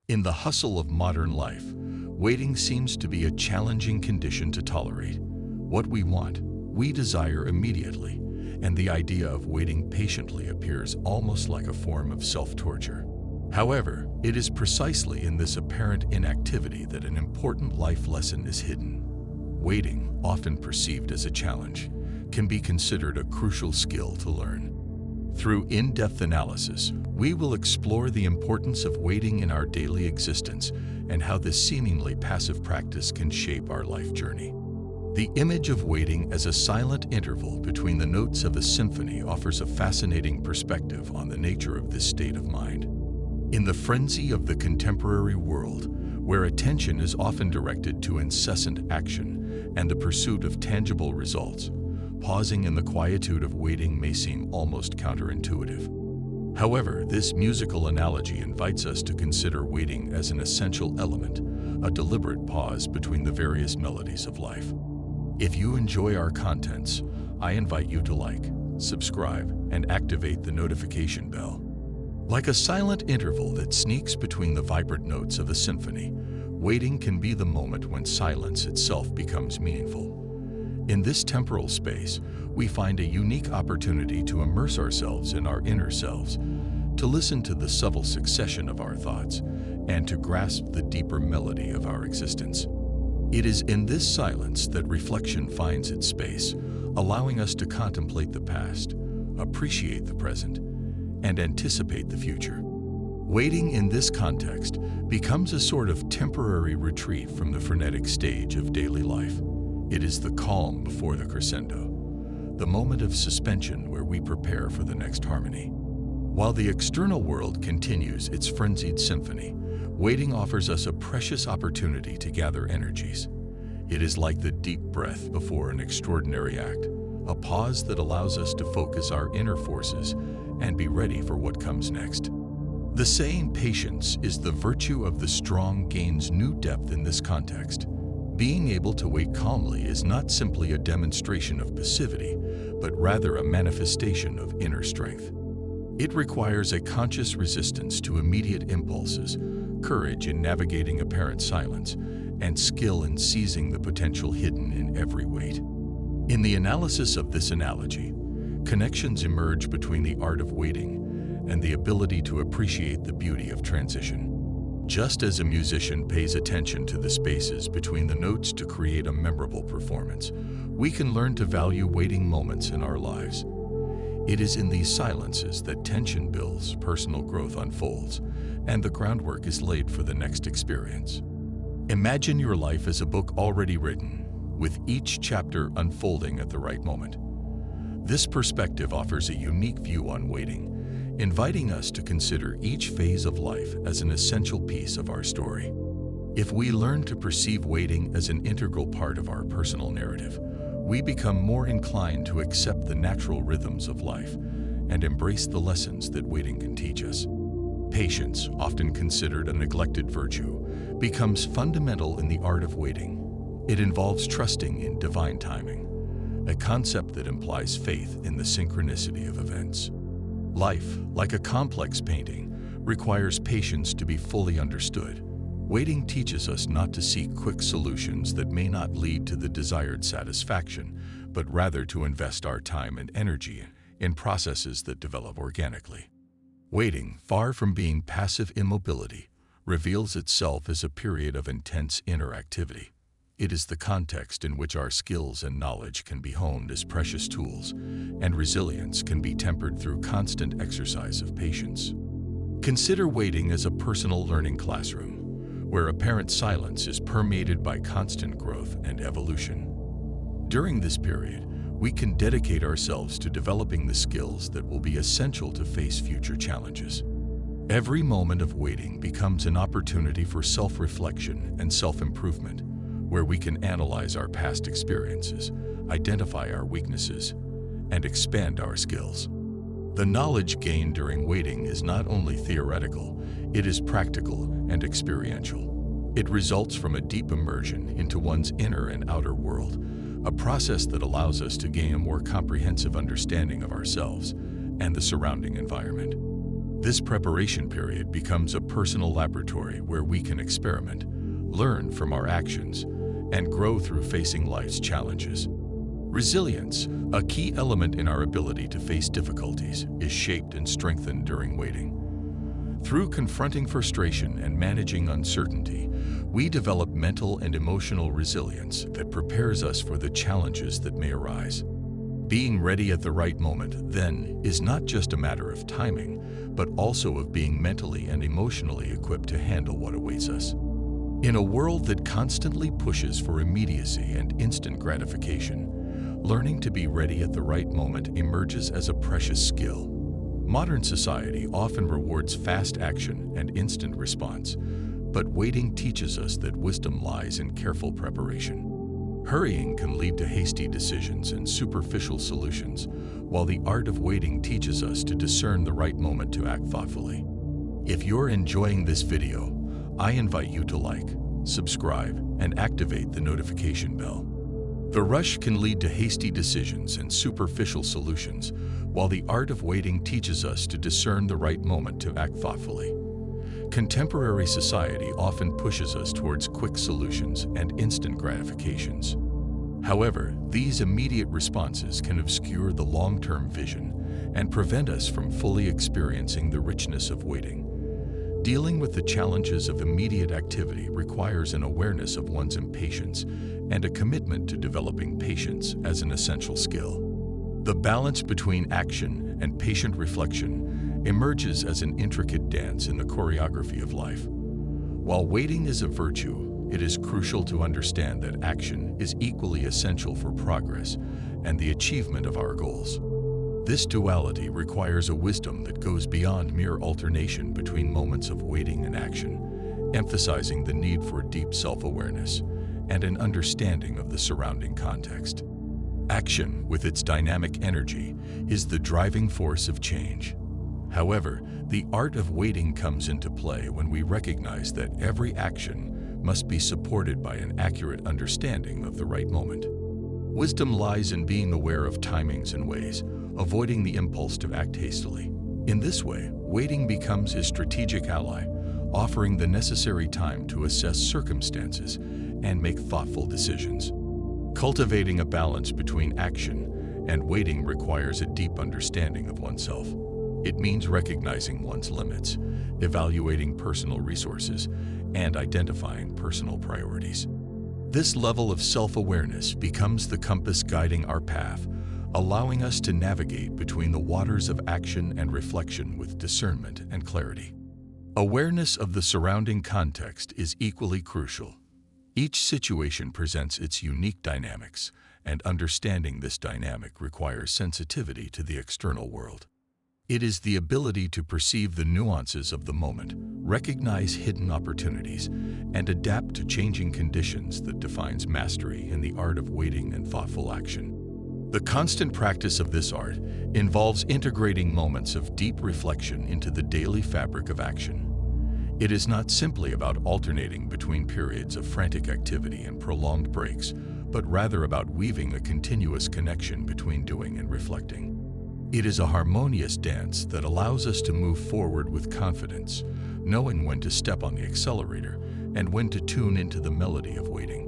In the hustle of modern life, waiting seems to be a challenging condition to tolerate. What we want, we desire immediately, and the idea of waiting patiently appears almost like a form of self-torture. However, it is precisely in this apparent inactivity that an important life lesson is hidden. Waiting, often perceived as a challenge, can be considered a crucial skill to learn. Through in-depth analysis, we will explore the importance of waiting in our daily existence and how this seemingly passive practice can shape our life journey. The image of waiting as a silent interval between the notes of a symphony offers a fascinating perspective on the nature of this state of mind. In the frenzy of the contemporary world, where attention is often directed to incessant action and the pursuit of tangible results, pausing in the quietude of waiting may seem almost counterintuitive. However, this musical analogy invites us to consider waiting as an essential element, a deliberate pause between the various melodies of life. If you enjoy our contents, I invite you to like, subscribe, and activate the notification bell. Like a silent interval that sneaks between the vibrant notes of a symphony, waiting can be the moment when silence itself becomes meaningful. In this temporal space, we find a unique opportunity to immerse ourselves in our inner selves, to listen to the subtle succession of our thoughts, and to grasp the deeper melody of our existence. It is in this silence that reflection finds its space, allowing us to contemplate the past, appreciate the present, and anticipate the future. Waiting in this context becomes a sort of temporary retreat from the frenetic stage of daily life. It is the calm before the crescendo, the moment of suspension where we prepare for the next harmony. While the external world continues its frenzied symphony, waiting offers us a precious opportunity to gather energies. It is like the deep breath before an extraordinary act, a pause that allows us to focus our inner forces and be ready for what comes next. The saying "patience is the virtue of the strong" gains new depth in this context. Being able to wait calmly is not simply a demonstration of passivity, but rather a manifestation of inner strength. It requires a conscious resistance to immediate impulses, courage in navigating apparent silence, and skill in seizing the potential hidden in every wait. In the analysis of this analogy, connections emerge between the art of waiting and the ability to appreciate the beauty of transition. Just as a musician pays attention to the spaces between the notes to create a memorable performance, we can learn to value waiting moments in our lives. It is in these silences that tension builds, personal growth unfolds, and the groundwork is laid for the next experience. Imagine your life as a book already written, with each chapter unfolding at the right moment. This perspective offers a unique view on waiting, inviting us to consider each phase of life as an essential piece of our story. If we learn to perceive waiting as an integral part of our personal narrative, we become more inclined to accept the natural rhythms of life and embrace the lessons that waiting can teach us. Patience, often considered a neglected virtue, becomes fundamental in the art of waiting. It involves trusting in divine timing, a concept that implies faith in the synchronicity of events. Life, like a complex painting, requires patience to be fully understood. Waiting teaches us not to seek quick solutions that may not lead to the desired satisfaction, but rather to invest our time and energy in processes that develop organically. Waiting, far from being passive immobility, reveals itself as a period of intense inner activity. It is the context in which our skills and knowledge can be honed as precious tools, and resilience can be tempered through constant exercise of patience. Consider waiting as a personal learning classroom, where apparent silence is permeated by constant growth and evolution. During this period, we can dedicate ourselves to developing the skills that will be essential to face future challenges. Every moment of waiting becomes an opportunity for self-reflection and self-improvement, where we can analyze our past experiences, identify our weaknesses, and expand our skills. The knowledge gained during waiting is not only theoretical, it is practical and experiential. It results from a deep immersion into one's inner and outer world, a process that allows us to gain a more comprehensive understanding of ourselves and the surrounding environment. This preparation period becomes a personal laboratory where we can experiment, learn from our actions, and grow through facing life's challenges. Resilience, a key element in our ability to face difficulties, is shaped and strengthened during waiting. Through confronting frustration and managing uncertainty, we develop mental and emotional resilience that prepares us for the challenges that may arise. Being ready at the right moment, then, is not just a matter of timing, but also of being mentally and emotionally equipped to handle what awaits us. In a world that constantly pushes for immediacy and instant gratification, learning to be ready at the right moment emerges as a precious skill. Modern society often rewards fast action and instant response, but waiting teaches us that wisdom lies in careful preparation. Hurrying can lead to hasty decisions and superficial solutions, while the art of waiting teaches us to discern the right moment to act thoughtfully. If you're enjoying this video, I invite you to like, subscribe, and activate the notification bell. The rush can lead to hasty decisions and superficial solutions, while the art of waiting teaches us to discern the right moment to act thoughtfully. Contemporary society often pushes us towards quick solutions and instant gratifications. However, these immediate responses can obscure the long-term vision and prevent us from fully experiencing the richness of waiting. Dealing with the challenges of immediate activity requires an awareness of one's impatience and a commitment to developing patience as an essential skill. The balance between action and patient reflection emerges as an intricate dance in the choreography of life. While waiting is a virtue, it is crucial to understand that action is equally essential for progress and the achievement of our goals. This duality requires a wisdom that goes beyond mere alternation between moments of waiting and action, emphasizing the need for deep self-awareness and an understanding of the surrounding context. Action, with its dynamic energy, is the driving force of change. However, the art of waiting comes into play when we recognize that every action must be supported by an accurate understanding of the right moment. Wisdom lies in being aware of timings and ways, avoiding the impulse to act hastily. In this way, waiting becomes a strategic ally, offering the necessary time to assess circumstances and make thoughtful decisions. Cultivating a balance between action and waiting requires a deep understanding of oneself. It means recognizing one's limits, evaluating personal resources, and identifying personal priorities. This level of self-awareness becomes the compass guiding our path, allowing us to navigate between the waters of action and reflection with discernment and clarity. Awareness of the surrounding context is equally crucial. Each situation presents its unique dynamics, and understanding this dynamic requires sensitivity to the external world. It is the ability to perceive the nuances of the moment, recognize hidden opportunities, and adapt to changing conditions that defines mastery in the art of waiting and thoughtful action. The constant practice of this art involves integrating moments of deep reflection into the daily fabric of action. It is not simply about alternating between periods of frantic activity and prolonged breaks, but rather about weaving a continuous connection between doing and reflecting. It is a harmonious dance that allows us to move forward with confidence, knowing when to step on the accelerator and when to tune into the melody of waiting.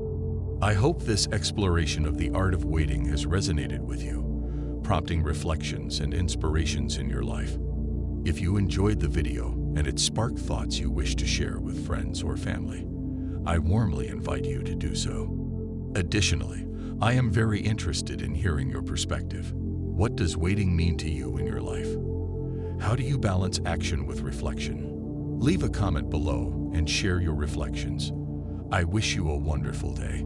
I hope this exploration of the art of waiting has resonated with you, prompting reflections and inspirations in your life. If you enjoyed the video and it sparked thoughts you wish to share with friends or family, I warmly invite you to do so. Additionally, I am very interested in hearing your perspective. What does waiting mean to you in your life? How do you balance action with reflection? Leave a comment below and share your reflections. I wish you a wonderful day.